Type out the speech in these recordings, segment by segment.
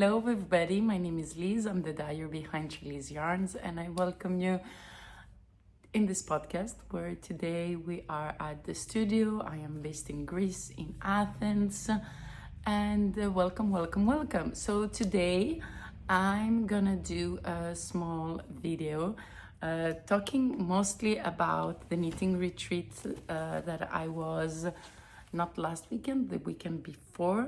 Hello everybody, my name is Liz, I'm the dyer behind Charlie's Yarns, and I welcome you in this podcast where today we are at the studio. I am based in Greece, in Athens, and welcome. So today I'm gonna do a small video talking mostly about the knitting retreat that I was not last weekend, the weekend before,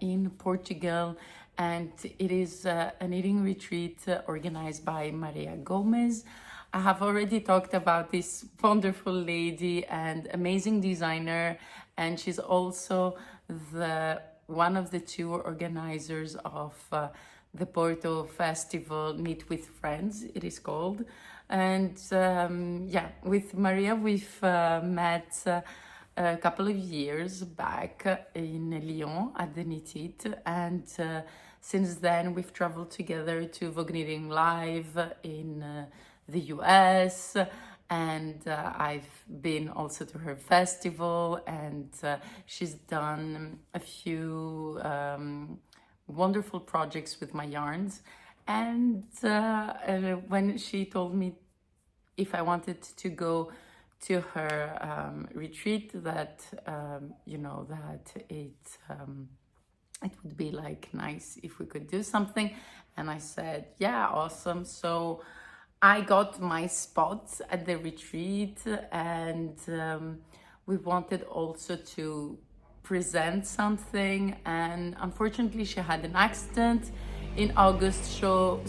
in Portugal, and it is a knitting retreat organized by Maria Gomez. I have already talked about this wonderful lady and amazing designer, and she's also one of the two organizers of the Porto Festival Knit with Friends, it is called. And with Maria we've met a couple of years back in Lyon at the Knit, and since then we've traveled together to Vogue Knitting Live in the US, and I've been also to her festival, and she's done a few wonderful projects with my yarns. And when she told me if I wanted to go to her retreat, that it would be like nice if we could do something, and I said yeah, awesome. So I got my spot at the retreat, and we wanted also to present something, and unfortunately she had an accident in August, so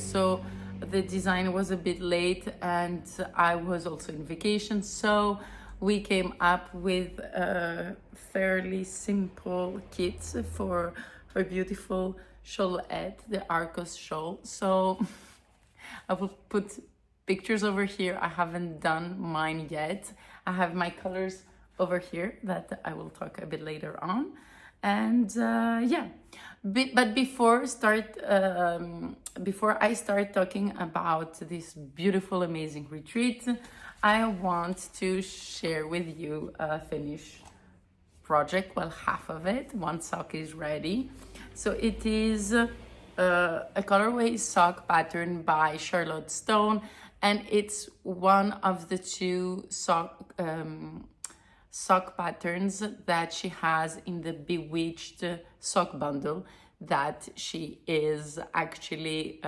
the design was a bit late, and I was also in vacation, so we came up with a fairly simple kit for her beautiful shawlette, the Arcos shawl. So I will put pictures over here. I haven't done mine yet. I have my colors over here that I will talk a bit later on. And but before I start talking about this beautiful, amazing retreat, I want to share with you a finished project. Well, half of it. One sock is ready. So it is a colorway sock pattern by Charlotte Stone, and it's one of the two sock patterns that she has in the Bewitched sock bundle that she is actually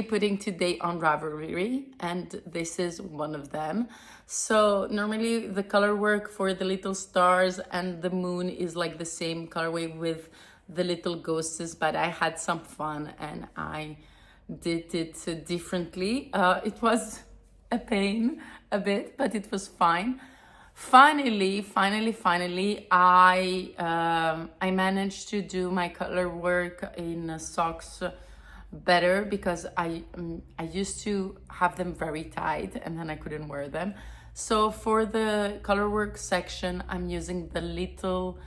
putting today on Ravelry, and this is one of them. So normally the color work for the little stars and the moon is like the same colorway with the little ghosts, but I had some fun and I did it differently. It was a pain a bit, but it was fine. Finally, I managed to do my color work in socks better, because I used to have them very tight and then I couldn't wear them. So for the color work section, I'm using the little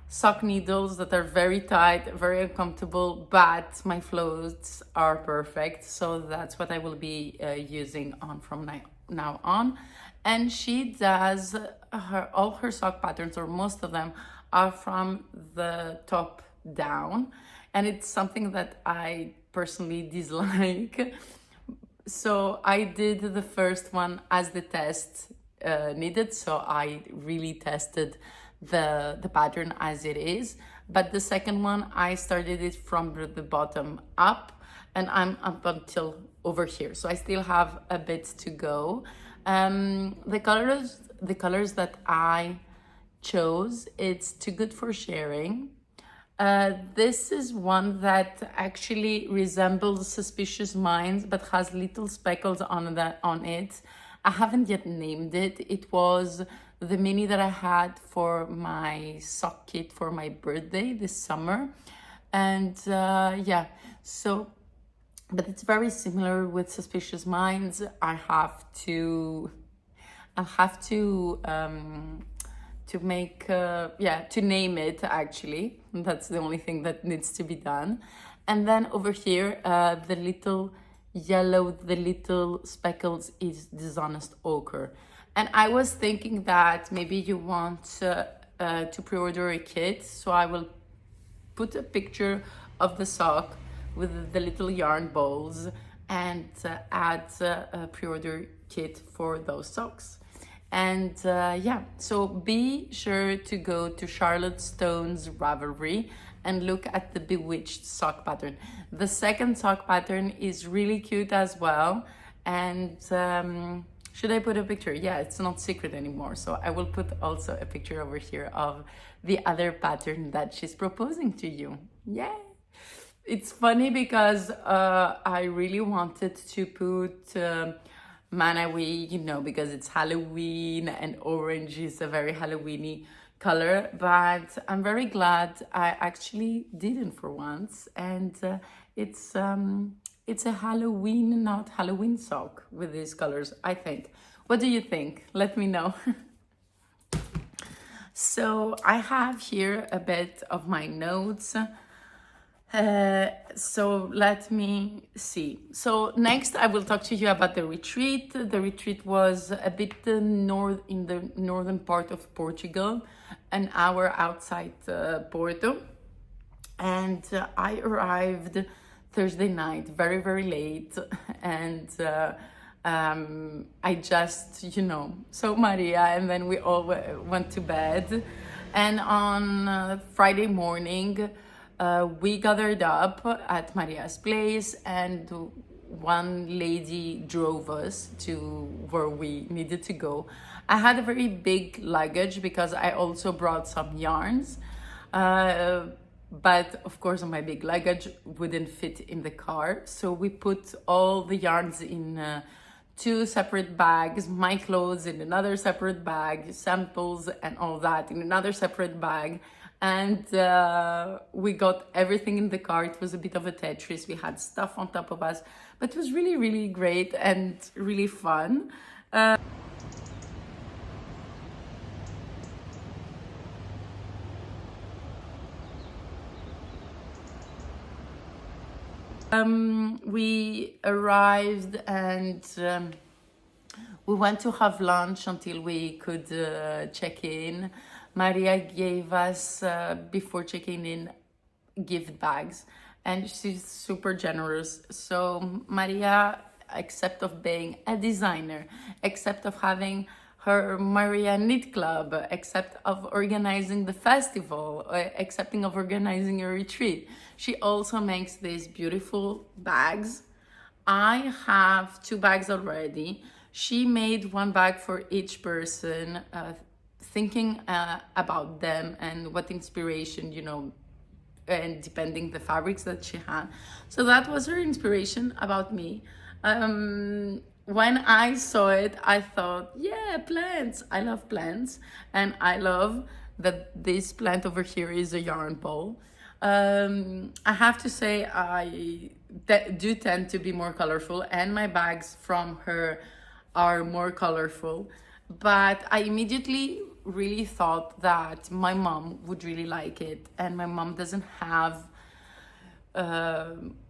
sock needles that are very tight, very uncomfortable, but my flows are perfect. So that's what I will be using on from now on. And she does all her sock patterns, or most of them, are from the top down, and it's something that I personally dislike. So I did the first one as the test needed, so I really tested the pattern as it is, but the second one I started it from the bottom up, and I'm up until over here, so I still have a bit to go. The colors that I chose, it's too good for sharing. This is one that actually resembles Suspicious Minds but has little speckles on it. I haven't yet named it. It was the mini that I had for my sock kit for my birthday this summer, and but it's very similar with Suspicious Minds. I'll have to name it, actually. That's the only thing that needs to be done. And then over here, the little yellow, the little speckles is Dishonest Ochre. And I was thinking that maybe you want to pre-order a kit, so I will put a picture of the sock with the little yarn balls and add a pre-order kit for those socks. And yeah, so be sure to go to Charlotte Stone's Ravelry and look at the Bewitched sock pattern. The second sock pattern is really cute as well. And should I put a picture? Yeah, it's not secret anymore. So I will put also a picture over here of the other pattern that she's proposing to you. Yay! It's funny because I really wanted to put Manawi, you know, because it's Halloween and orange is a very Halloweeny color, but I'm very glad I actually didn't for once. And it's a Halloween, not Halloween sock with these colors, I think. What do you think? Let me know. So I have here a bit of my notes. So let me see. So next I will talk to you about the retreat. The retreat was a bit in the northern part of Portugal, an hour outside Porto. And I arrived Thursday night, very, very late. And I just, saw Maria, and then we all went to bed. And on Friday morning, we gathered up at Maria's place, and one lady drove us to where we needed to go. I had a very big luggage because I also brought some yarns. But of course, my big luggage wouldn't fit in the car. So we put all the yarns in two separate bags, my clothes in another separate bag, samples and all that in another separate bag. And we got everything in the car. It was a bit of a Tetris. We had stuff on top of us, but it was really, really great and really fun. We arrived and we went to have lunch until we could check in. Maria gave us, before checking in, gift bags, and she's super generous. So Maria, except of being a designer, except of having her Maria Knit Club, except of organizing the festival, excepting of organizing a retreat, she also makes these beautiful bags. I have 2 bags already. She made 1 bag for each person, thinking about them and what inspiration, and depending the fabrics that she had. So that was her inspiration about me. When I saw it, I thought, yeah, plants. I love plants. And I love that this plant over here is a yarn ball. I have to say, I do tend to be more colorful, and my bags from her are more colorful. But I immediately really thought that my mom would really like it, and my mom doesn't have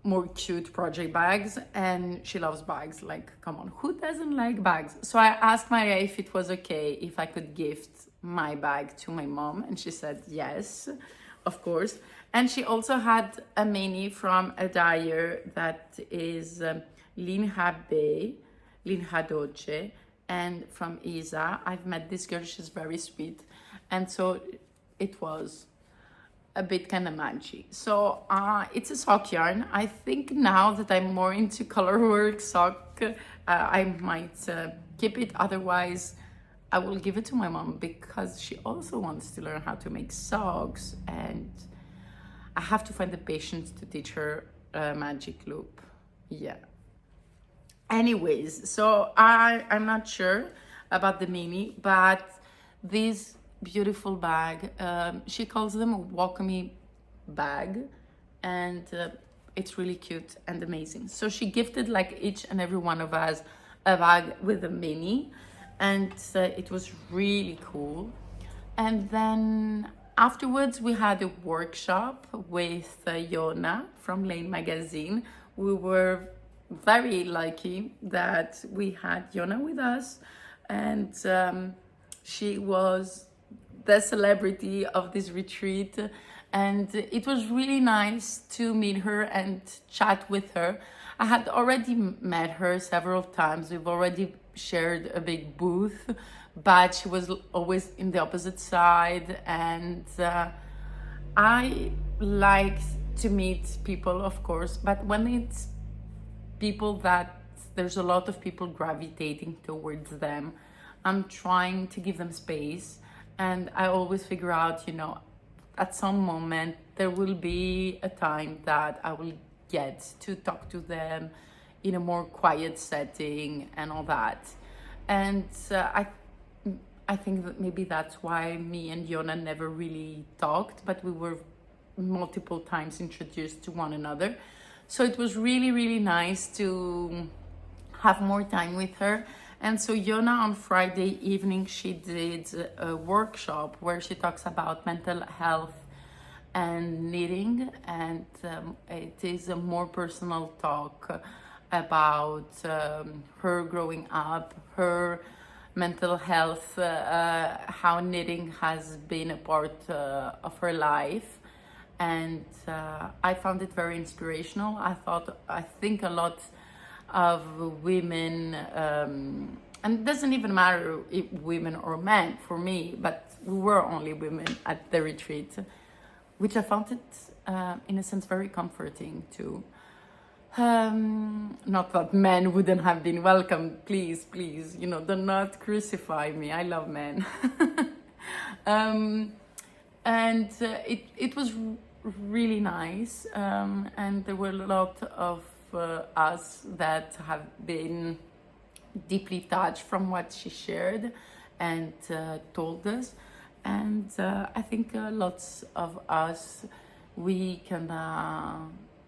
more cute project bags, and she loves bags. Like, come on, who doesn't like bags? So I asked Maria if it was okay if I could gift my bag to my mom, and she said yes, of course. And she also had a mini from a dyer that is Linha Doce, and from Isa. I've met this girl, she's very sweet, and so it was a bit kind of matchy. So it's a sock yarn. I think now that I'm more into colorwork sock, I might keep it. Otherwise, I will give it to my mom because she also wants to learn how to make socks, and I have to find the patience to teach her magic loop. Yeah. Anyways, so I'm not sure about the mini, but this beautiful bag, she calls them a Wakami bag, and it's really cute and amazing. So she gifted like each and every one of us a bag with a mini, and it was really cool. And then afterwards we had a workshop with Yona from Lane Magazine. We were very lucky that we had Yona with us. and she was the celebrity of this retreat, and it was really nice to meet her and chat with her. I had already met her several times. We've already shared a big booth, but she was always in the opposite side, and I like to meet people, of course, but when it's people that there's a lot of people gravitating towards them, I'm trying to give them space, and I always figure out, at some moment there will be a time that I will get to talk to them in a more quiet setting and all that. And I think that maybe that's why me and Yona never really talked, but we were multiple times introduced to one another. So it was really, really nice to have more time with her. And so Yona on Friday evening, she did a workshop where she talks about mental health and knitting. And it is a more personal talk about her growing up, her mental health, how knitting has been a part of her life. And I found it very inspirational. I think a lot of women, and it doesn't even matter if women or men for me, but we were only women at the retreat, which I found it in a sense very comforting too. Not that men wouldn't have been welcome, please, do not crucify me. I love men. And it was really nice, and there were a lot of us that have been deeply touched from what she shared and told us, and I think lots of us, we can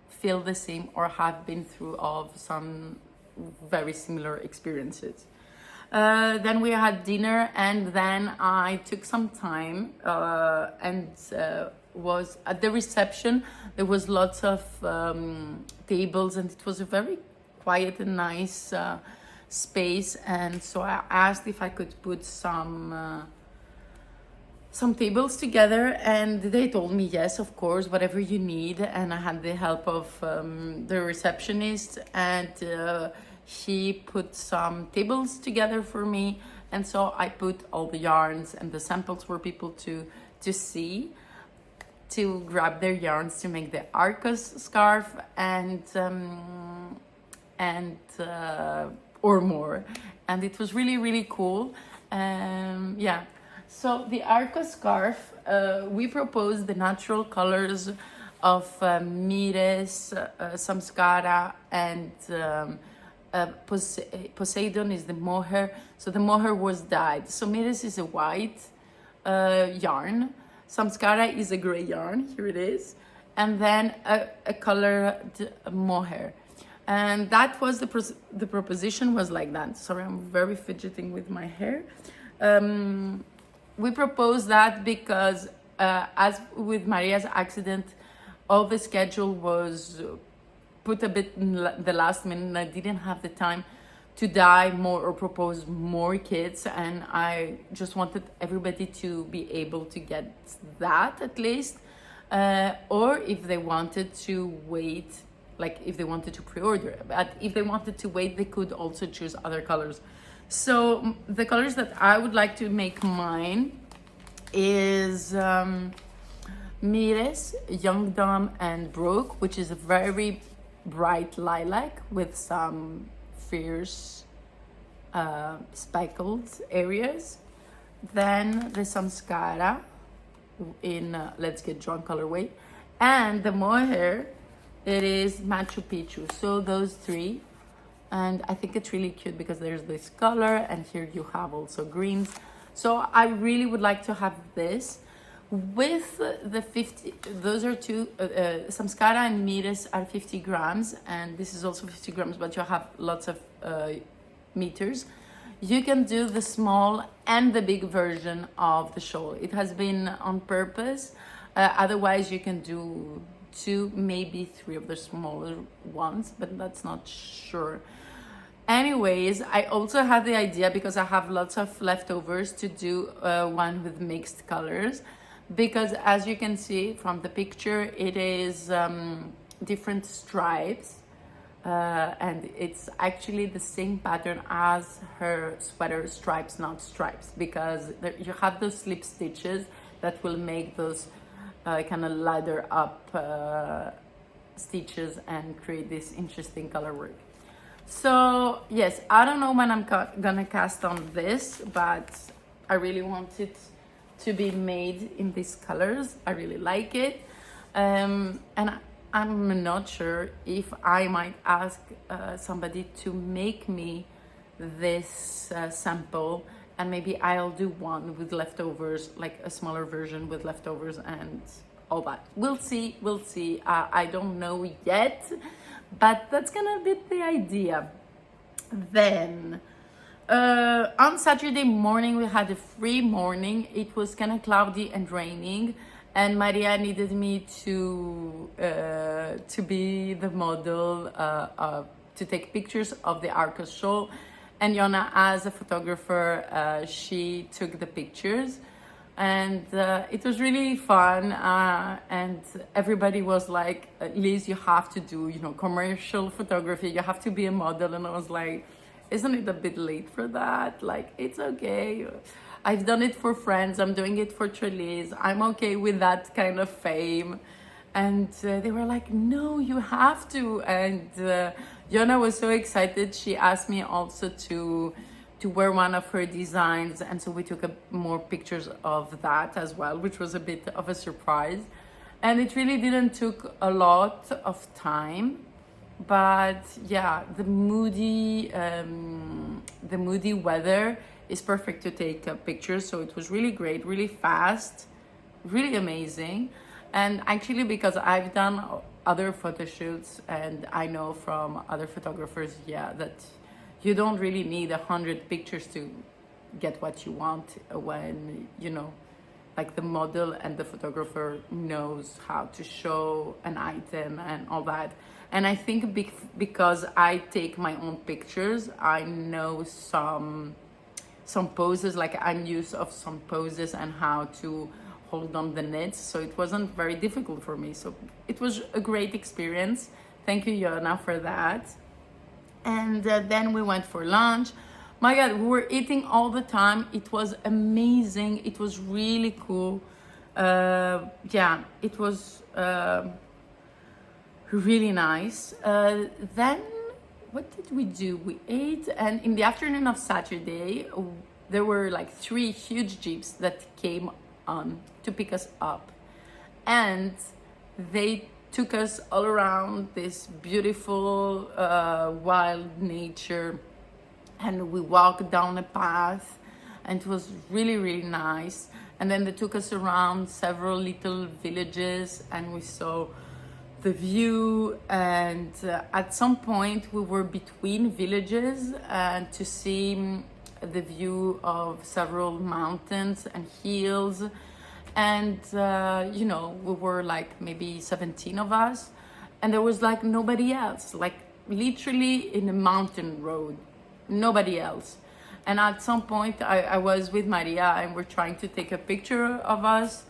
feel the same or have been through of some very similar experiences. Then we had dinner, and then I took some time and was at the reception. There was lots of tables, and it was a very quiet and nice space. And so I asked if I could put some tables together, and they told me yes, of course, whatever you need. And I had the help of the receptionist, and he put some tables together for me. And so I put all the yarns and the samples for people to see, to grab their yarns to make the Arcos scarf and or more. And it was really, really cool. So the Arcos scarf, we proposed the natural colors of Mires, Samskara, and Poseidon is the mohair. So the mohair was dyed. So Mires is a white yarn. Samskara is a gray yarn. Here it is. And then a colored mohair. And that was the proposition was like that. Sorry, I'm very fidgeting with my hair. We proposed that because as with Maria's accident, all the schedule was put a bit in the last minute, and I didn't have the time to dye more or propose more kits, and I just wanted everybody to be able to get that at least, or if they wanted to wait, like if they wanted to pre-order, but if they wanted to wait, they could also choose other colors. So the colors that I would like to make mine is Mires, Young Dom, and Brooke, which is a very bright lilac with some fierce speckled areas. Then the Samskara in Let's Get Drunk colorway, and the mohair, it is Machu Picchu. So those three. And I think it's really cute because there's this color, and here you have also greens. So I really would like to have this with the 50, those are two, Samskara and Mires are 50 grams, and this is also 50 grams, but you have lots of meters. You can do the small and the big version of the shawl. It has been on purpose. Otherwise you can do 2, maybe 3 of the smaller ones, but that's not sure. Anyways, I also had the idea, because I have lots of leftovers, to do one with mixed colors, because as you can see from the picture, it is different stripes, and it's actually the same pattern as her sweater, stripes, not stripes, because you have those slip stitches that will make those kind of ladder up stitches and create this interesting color work. So yes, I don't know when I'm gonna cast on this, but I really want it to be made in these colors. I really like it, and I'm not sure if I might ask somebody to make me this sample, and maybe I'll do one with leftovers, like a smaller version with leftovers and all that. We'll see. I don't know yet, but that's gonna be the idea. Then on Saturday morning we had a free morning. It was kind of cloudy and raining, and Maria needed me to be the model, to take pictures of the Arcos show, and Yona, as a photographer, she took the pictures. And it was really fun, and everybody was like, Liz, you have to do, commercial photography, you have to be a model. And I was like, isn't it a bit late for that? Like, it's okay, I've done it for friends, I'm doing it for Trelise, I'm okay with that kind of fame. And they were like, no, you have to. And Yona was so excited, she asked me also to wear one of her designs, and so we took more pictures of that as well, which was a bit of a surprise. And it really didn't took a lot of time, but yeah, the moody weather is perfect to take pictures. So it was really great, really fast, really amazing. And actually, because I've done other photo shoots, and I know from other photographers, that you don't really need 100 pictures to get what you want, when, like the model and the photographer knows how to show an item and all that. And I think because I take my own pictures, I know some poses, like I'm used of some poses and how to hold on the knits. So it wasn't very difficult for me. So it was a great experience. Thank you, Yona, for that. And then we went for lunch. My God, we were eating all the time. It was amazing. It was really cool. It was really nice. Then what did we do? We ate, and in the afternoon of Saturday, there were like 3 huge jeeps that came on to pick us up. And they took us all around this beautiful wild nature, and we walked down a path, and it was really, really nice. And then they took us around several little villages, and we saw the view. And at some point we were between villages, and to see the view of several mountains and hills. And we were like maybe 17 of us, and there was like nobody else, like literally in a mountain road, nobody else. And at some point I was with Maria, and we're trying to take a picture of us,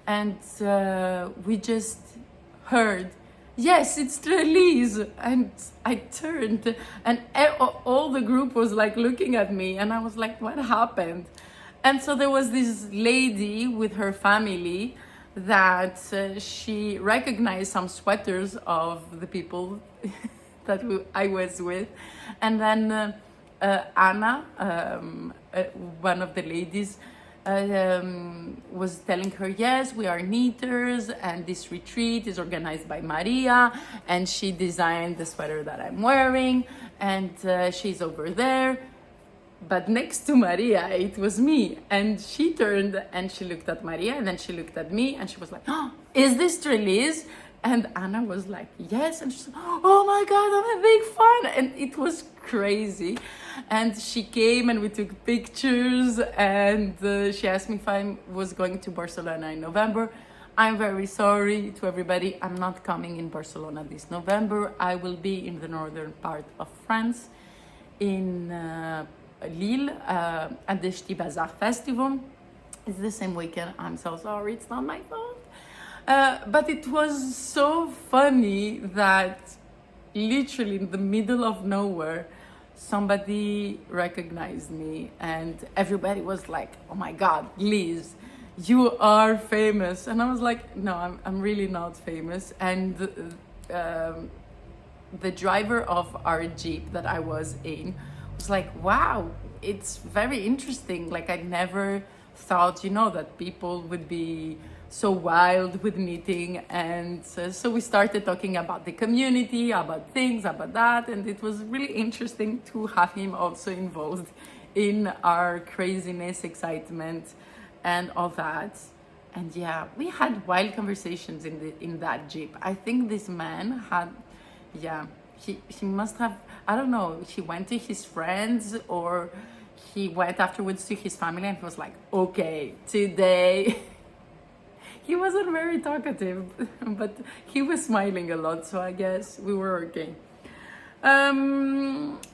and we just heard, yes, it's Trelise. And I turned, and all the group was like looking at me, and I was like, what happened? And so there was this lady with her family that she recognized some sweaters of the people that I was with. And then Anna, one of the ladies, was telling her, yes, we are knitters, and this retreat is organized by Maria, and she designed the sweater that I'm wearing, and she's over there. But next to Maria, it was me. And she turned and she looked at Maria, and then she looked at me, and she was like, oh, is this Trelise? And Anna was like, yes. And she said, oh my God, I'm a big fan. And it was crazy. And she came, and we took pictures, and she asked me if I was going to Barcelona in November. I'm very sorry to everybody. I'm not coming in Barcelona this November. I will be in the northern part of France, in Lille at the Ch'ti Bazaar Festival. It's the same weekend. I'm so sorry, it's not my fault. But it was so funny that literally in the middle of nowhere, somebody recognized me and everybody was like, oh my God, Liz, you are famous. And I was like, no, I'm really not famous. And the driver of our Jeep that I was in was like, wow, it's very interesting. Like I never thought, that people would be so wild with knitting. And so we started talking about the community, about things, about that. And it was really interesting to have him also involved in our craziness, excitement, and all that. And yeah, we had wild conversations in that Jeep. I think this man had, he must have, I don't know, he went to his friends or he went afterwards to his family and he was like, okay, today. He wasn't very talkative, but he was smiling a lot, so I guess we were okay.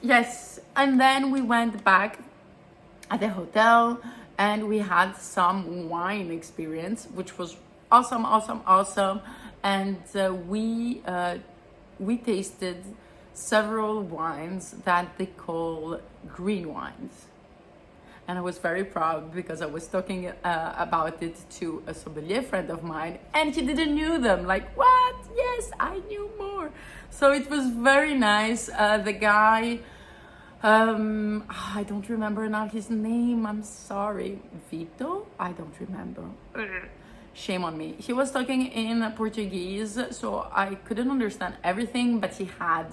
Yes, and then we went back at the hotel and we had some wine experience, which was awesome. And we tasted several wines that they call green wines. And I was very proud because I was talking about it to a sommelier friend of mine and he didn't knew them. Like, what? Yes, I knew more. So it was very nice. The guy, I don't remember now his name. I'm sorry. Vito? I don't remember. Shame on me. He was talking in Portuguese, so I couldn't understand everything, but he had,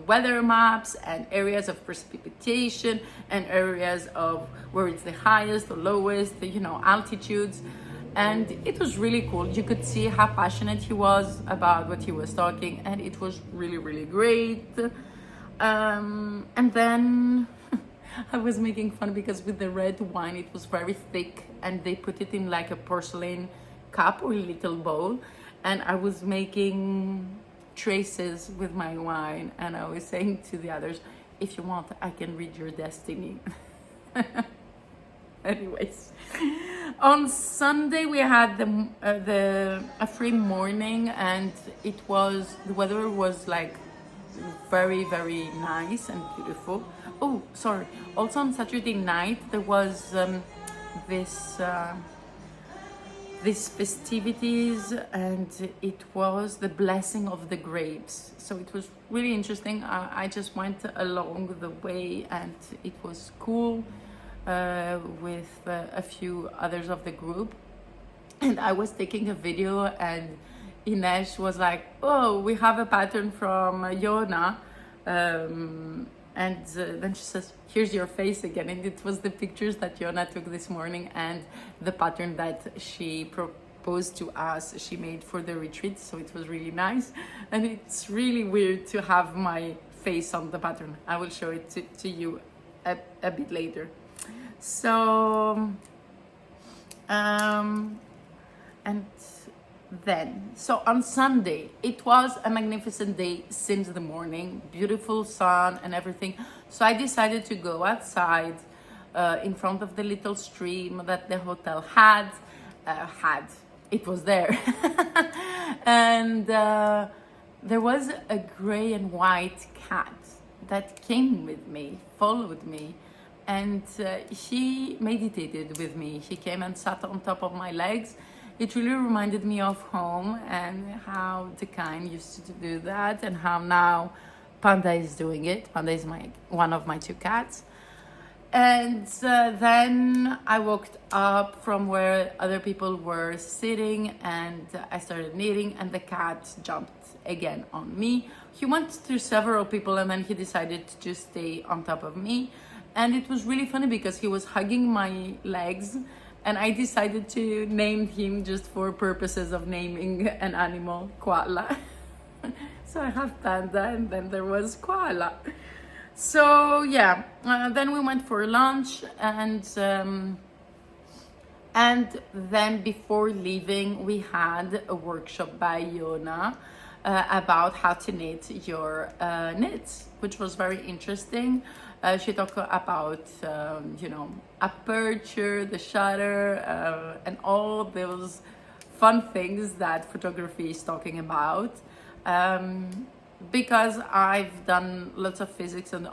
weather maps and areas of precipitation and areas of where it's the highest or lowest, altitudes. And it was really cool. You could see how passionate he was about what he was talking, and it was really, really great. And then I was making fun because with the red wine, it was very thick and they put it in like a porcelain cup or little bowl, and I was making traces with my wine and I was saying to the others, if you want, I can read your destiny. Anyways, on Sunday we had a free morning and the weather was like very, very nice and beautiful. Oh, sorry. Also on Saturday night there was these festivities and it was the blessing of the grapes. So it was really interesting. I just went along the way and it was cool with a few others of the group. And I was taking a video and Ines was like, oh, we have a pattern from Yona. And then she says, here's your face again. And it was the pictures that Yona took this morning and the pattern that she proposed to us, she made for the retreat. So it was really nice. And it's really weird to have my face on the pattern. I will show it to you a bit later. So, so on Sunday, it was a magnificent day since the morning, beautiful sun and everything. So I decided to go outside in front of the little stream that the hotel had. It was there. And there was a gray and white cat that came with me, followed me, and he meditated with me. He came and sat on top of my legs. It really reminded me of home and how Decane used to do that and how now Panda is doing it. Panda is one of my two cats. And then I walked up from where other people were sitting and I started knitting and the cat jumped again on me. He went through several people and then he decided to just stay on top of me. And it was really funny because he was hugging my legs and I decided to name him just for purposes of naming an animal, koala. So I have Panda and then there was koala. So yeah, then we went for lunch and then before leaving we had a workshop by Yona about how to knit your knits, which was very interesting. She talked about, aperture, the shutter, and all those fun things that photography is talking about. Because I've done lots of physics and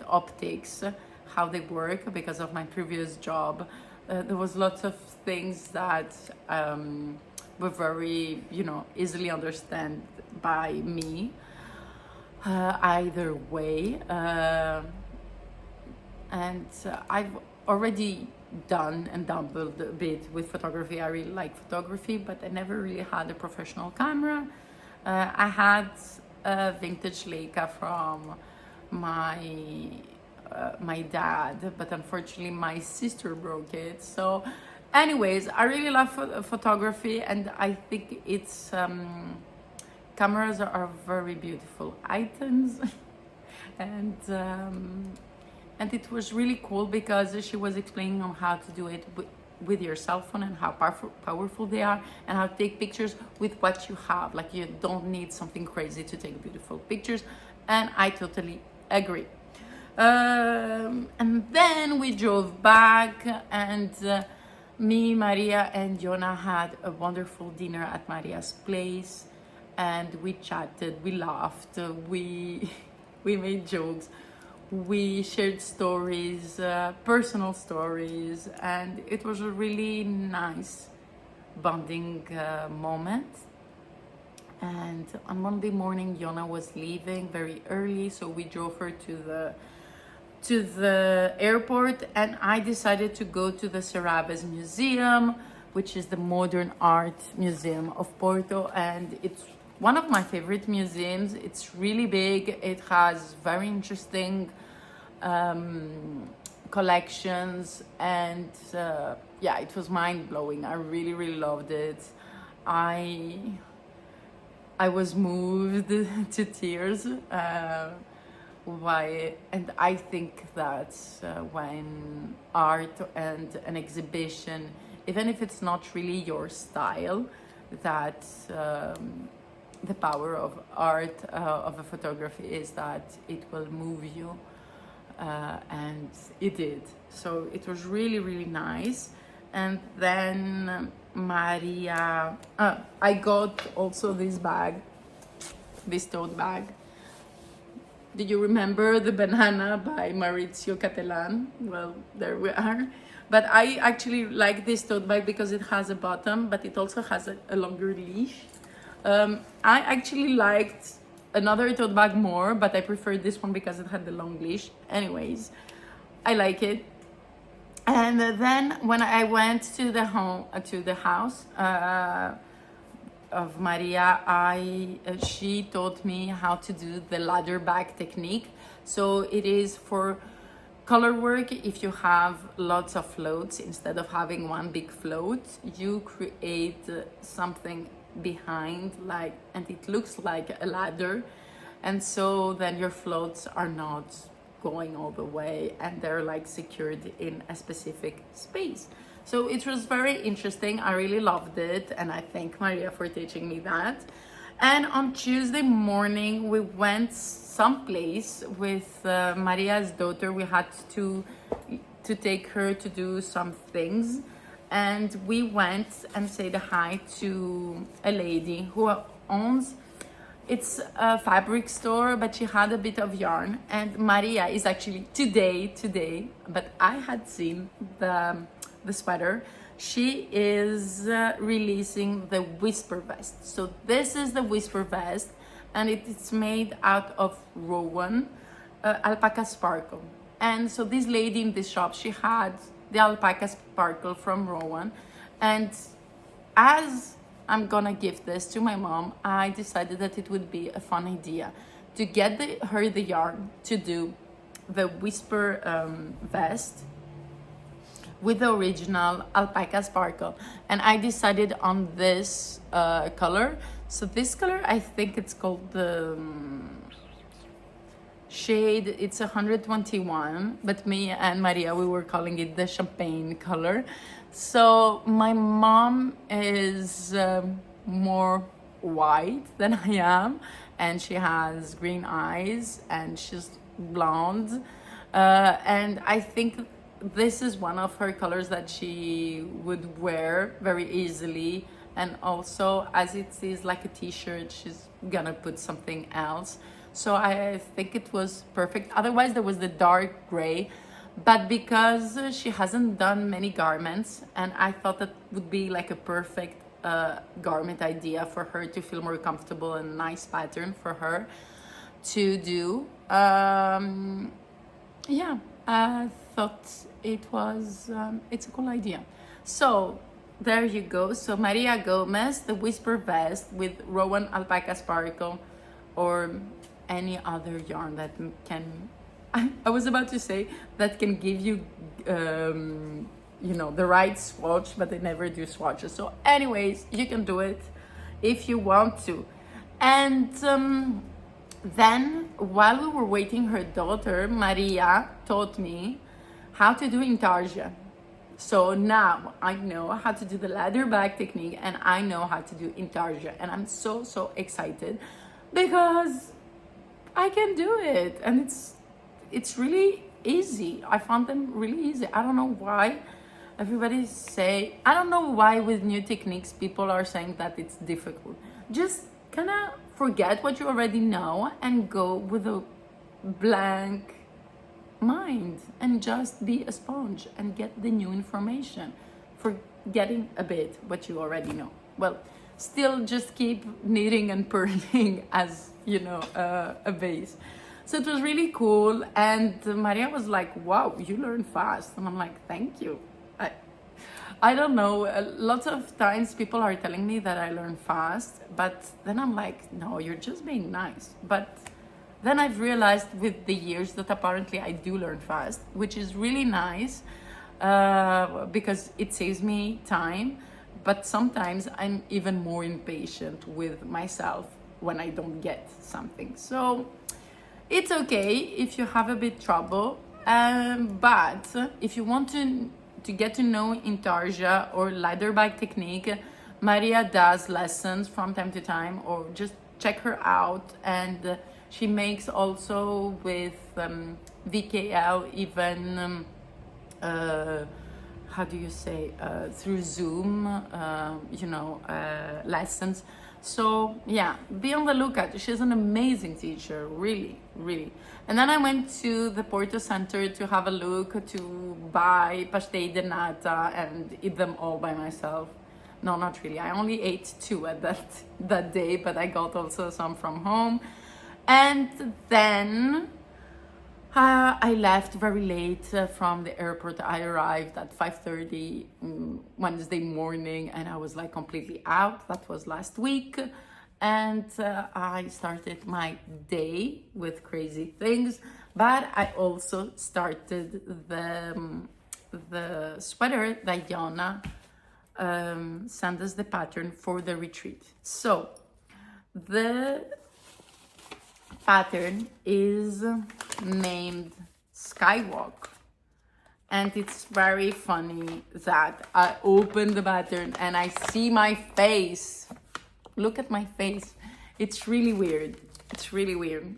optics, how they work because of my previous job, there was lots of things that were very, easily understand by me. Either way, and I've already done and dabbled a bit with photography. I really like photography, but I never really had a professional camera. I had a vintage Leica from my dad, but unfortunately my sister broke it. So anyways, I really love photography, and I think it's cameras are very beautiful items. And it was really cool because she was explaining on how to do it with your cell phone, and how powerful they are, and how to take pictures with what you have. Like, you don't need something crazy to take beautiful pictures, and I totally agree. And then we drove back, and me, Maria, and Jonah had a wonderful dinner at Maria's place, and we chatted, we laughed, we made jokes, we shared stories, personal stories, and it was a really nice bonding moment. And on Monday morning, Yona was leaving very early, so we drove her to the airport, and I decided to go to the Serabes Museum, which is the modern art museum of Porto, and it's one of my favorite museums. It's really big. It has very interesting collections, and it was mind-blowing. I really, really loved it. I was moved to tears. And I think that when art and an exhibition, even if it's not really your style, that the power of art, of a photography, is that it will move you, and it did. So it was really, really nice. And then Maria, I got also this tote bag. Did you remember the banana by Maurizio Cattelan? Well, there we are. But I actually like this tote bag because it has a bottom, but it also has a longer leash. I actually liked another tote bag more, but I preferred this one because it had the long leash. Anyways, I like it. And then when I went to the house of Maria, she taught me how to do the ladder bag technique. So it is for color work. If you have lots of floats, instead of having one big float, you create something behind, and it looks like a ladder, and so then your floats are not going all the way, and they're secured in a specific space. So it was very interesting. I really loved it, and I thank Maria for teaching me that. And on Tuesday morning, we went someplace with Maria's daughter. We had to take her to do some things, and we went and said hi to a lady who owns, it's a fabric store, but she had a bit of yarn. And Maria is actually today, but I had seen the sweater. She is releasing the Whisper vest. So this is the Whisper vest, and it's made out of Rowan alpaca sparkle. And so this lady in this shop, she had the alpaca sparkle from Rowan, and as I'm gonna give this to my mom, I decided that it would be a fun idea to get her the yarn to do the Whisper vest with the original alpaca sparkle. And I decided on this color. So this color, I think it's called the shade, it's 121, but me and Maria, we were calling it the champagne color. So my mom is more white than I am, and she has green eyes, and she's blonde, and I think this is one of her colors that she would wear very easily. And also, as it is like a t-shirt, she's gonna put something else. So I think it was perfect. Otherwise, there was the dark gray, but because she hasn't done many garments, and I thought that would be like a perfect garment idea for her to feel more comfortable, and nice pattern for her to do. Yeah, I thought it's a cool idea. So there you go. So Maria Gomez, the Whisper Vest with Rowan Alpaca Sparkle, or any other yarn that can, I was about to say that can give you, the right swatch, but they never do swatches. So anyways, you can do it if you want to. And then while we were waiting, her daughter, Maria, taught me how to do intarsia. So now I know how to do the ladder back technique, and I know how to do intarsia. And I'm so excited because I can do it, and it's really easy. I found them really easy. I don't know why I don't know why with new techniques people are saying that it's difficult. Just kind of forget what you already know and go with a blank mind and just be a sponge and get the new information, forgetting a bit what you already know. Well, still just keep knitting and purling as a base. So it was really cool, and Maria was like, wow, you learn fast. And I'm like, thank you. I don't know, lots of times people are telling me that I learn fast, but then I'm like, no, you're just being nice. But then I've realized with the years that apparently I do learn fast, which is really nice, because it saves me time. But sometimes I'm even more impatient with myself when I don't get something. So it's okay if you have a bit trouble, but if you want to get to know intarsia or ladder bag technique, Maria does lessons from time to time, or just check her out. And she makes also with VKL even, how do you say, through Zoom, lessons. So yeah, be on the lookout. She's an amazing teacher, really. And then I went to the Porto Center to have a look, to buy pastéis de nata and eat them all by myself. No, not really. I only ate 2 at that day, but I got also some from home. And then I left very late from the airport. I arrived at 5:30 Wednesday morning, and I was like completely out. That was last week. And I started my day with crazy things, but I also started the sweater that Jana sent us the pattern for the retreat. So the pattern is named Skywalk, and it's very funny that I open the pattern and I see my face. Look at my face. It's really weird.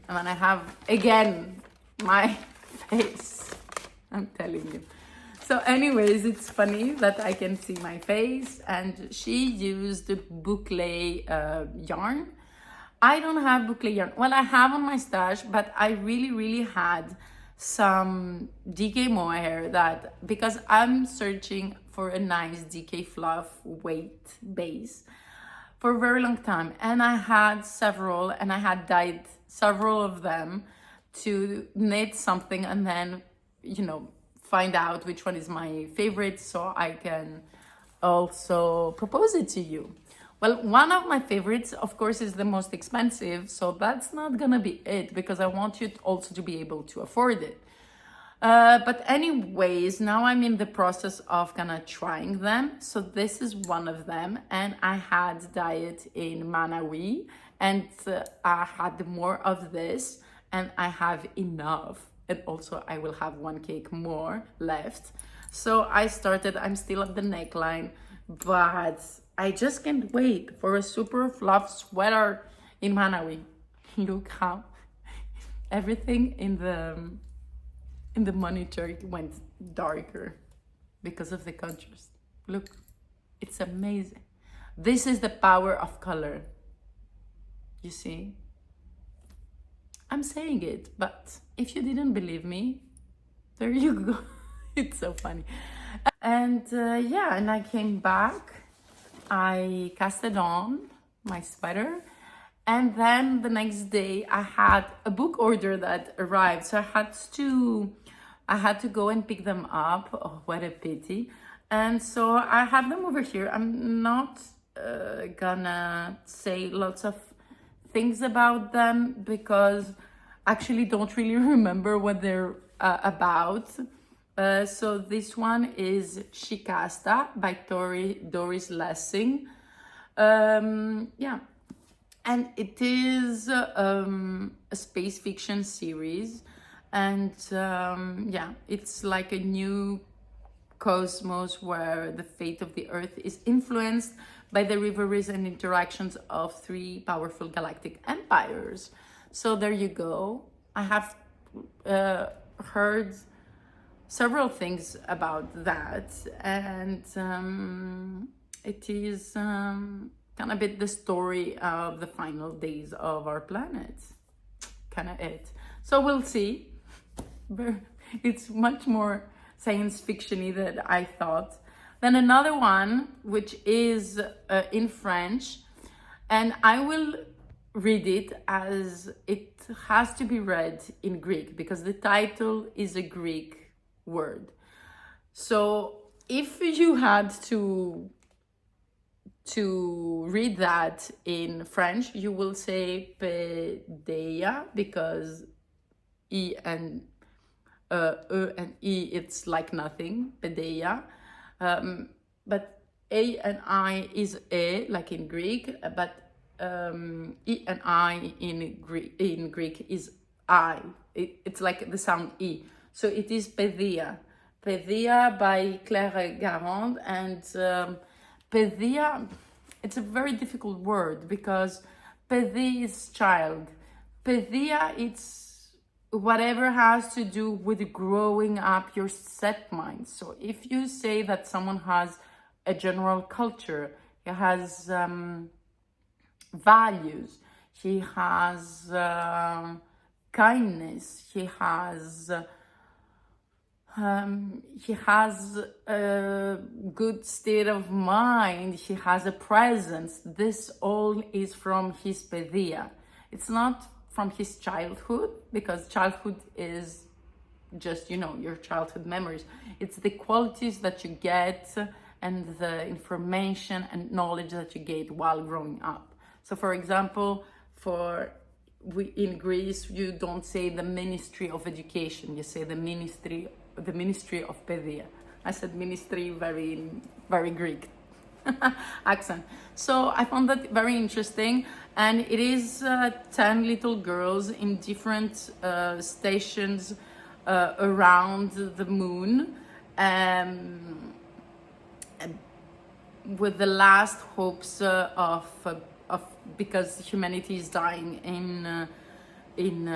And then I have again my face, I'm telling you. So anyways, it's funny that I can see my face. And she used boucle yarn. I don't have boucle yarn. Well, I have on my stash, but I really had some DK mohair, that because I'm searching for a nice DK fluff weight base for a very long time, and I had several, and I had dyed several of them to knit something, and then find out which one is my favorite, so I can also propose it to you. Well, one of my favorites, of course, is the most expensive, so that's not gonna be it, because I want you also to be able to afford it. But anyways, now I'm in the process of kind of trying them. So this is one of them, and I had diet in Manawi, and I had more of this, and I have enough. And also I will have 1 cake more left. So I'm still at the neckline, but I just can't wait for a super fluff sweater in Manawi. Look how everything in the monitor went darker because of the contrast. Look, it's amazing. This is the power of color. You see? I'm saying it, but if you didn't believe me, there you go. It's so funny. And yeah, and I came back. I casted on my sweater. And then the next day I had a book order that arrived. So I had to go and pick them up. Oh, what a pity. And so I have them over here. I'm not gonna say lots of things about them because I actually don't really remember what they're about. So this one is Shikasta by Doris Lessing. Yeah, and it is a space fiction series, and yeah, it's like a new cosmos where the fate of the Earth is influenced by the rivalries and interactions of three powerful galactic empires. So there you go. I have heard several things about that, and it is kind of a bit the story of the final days of our planet. Kind of it. So we'll see. It's much more science fiction-y than I thought. Then another one, which is in French, and I will read it as it has to be read in Greek because the title is a Greek word. So if you had to read that in French, you will say pedeia because E and E and E, it's like nothing, pedeia. But A and I is E, like in Greek, but E and I in Greek is I. It's like the sound E. So it is Pedia. Pedia by Claire Garand. And Pedia, it's a very difficult word because Pedi is child. Pedia, it's whatever has to do with growing up your set mind. So if you say that someone has a general culture, he has values, he has kindness, he has a good state of mind, he has a presence. This all is from his pedia. It's not from his childhood, because childhood is just, your childhood memories. It's the qualities that you get and the information and knowledge that you get while growing up. So for example, in Greece, you don't say the Ministry of Education, you say the Ministry of Pedia. I said ministry, very, very Greek accent. So I found that very interesting, and it is 10 little girls in different stations around the moon, with the last hopes of because humanity is dying in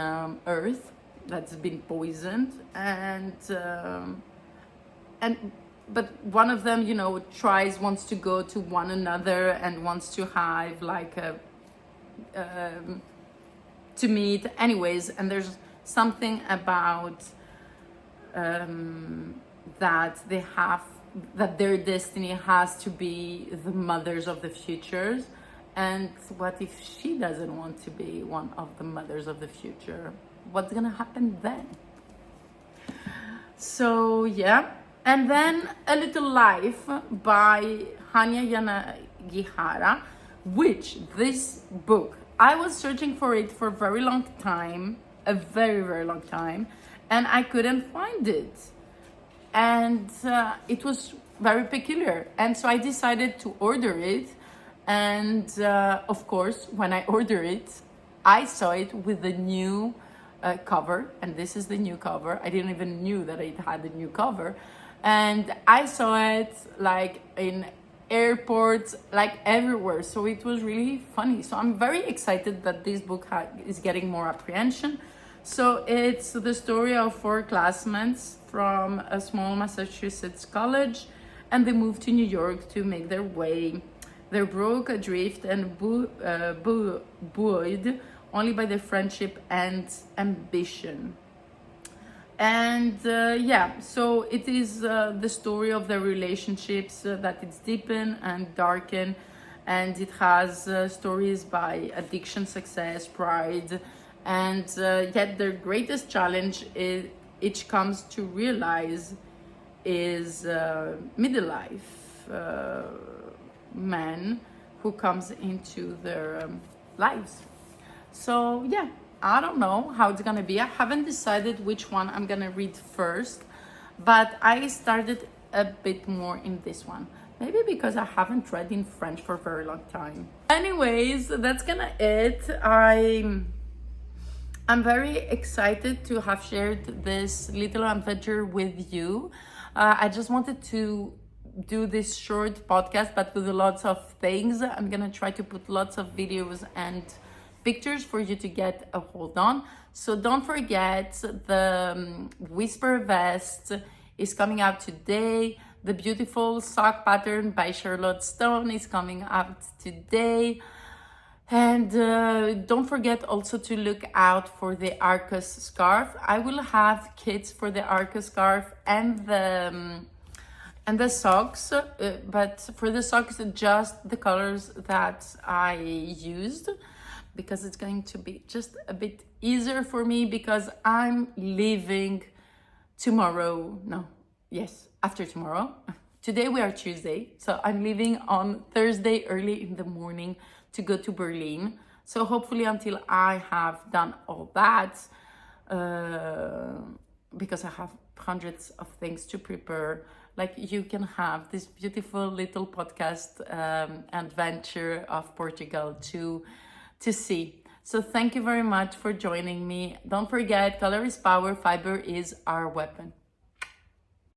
Earth that's been poisoned, but one of them, wants to go to one another and wants to have like to meet anyways. And there's something about that their destiny has to be the mothers of the futures. And what if she doesn't want to be one of the mothers of the future? What's gonna happen then? So yeah. And then A Little Life by Hanya Yanagihara, which this book, I was searching for it for a very long time, a very, very long time, and I couldn't find it. And it was very peculiar. And so I decided to order it. And of course, when I ordered it, I saw it with the new cover. And this is the new cover. I didn't even knew that it had a new cover. And I saw it like in airports, like everywhere. So it was really funny. So I'm very excited that this book is getting more apprehension. So it's the story of four classmates from a small Massachusetts college, and they moved to New York to make their way. They're broke, adrift, and buoyed only by their friendship and ambition. And yeah, so it is the story of their relationships that it's deepen and darken, and it has stories by addiction, success, pride, and yet their greatest challenge is each comes to realize is middle life man who comes into their lives. So yeah, I don't know how it's gonna be. I haven't decided which one I'm gonna read first, but I started a bit more in this one. Maybe because I haven't read in French for a very long time. Anyways, that's gonna it. I'm very excited to have shared this little adventure with you. I just wanted to do this short podcast, but with lots of things. I'm gonna try to put lots of videos and pictures for you to get a hold on. So don't forget, the Whisper Vest is coming out today. The Beautiful Sock Pattern by Charlotte Stone is coming out today. And don't forget also to look out for the Arcos scarf. I will have kits for the Arcos scarf and the socks, but for the socks, just the colors that I used, because it's going to be just a bit easier for me, because I'm leaving tomorrow. No, yes, after tomorrow. Today we are Tuesday, so I'm leaving on Thursday early in the morning to go to Berlin. So hopefully until I have done all that, because I have hundreds of things to prepare, like you can have this beautiful little podcast adventure of Portugal to see. So thank you very much for joining me. Don't forget, color is power, fiber is our weapon.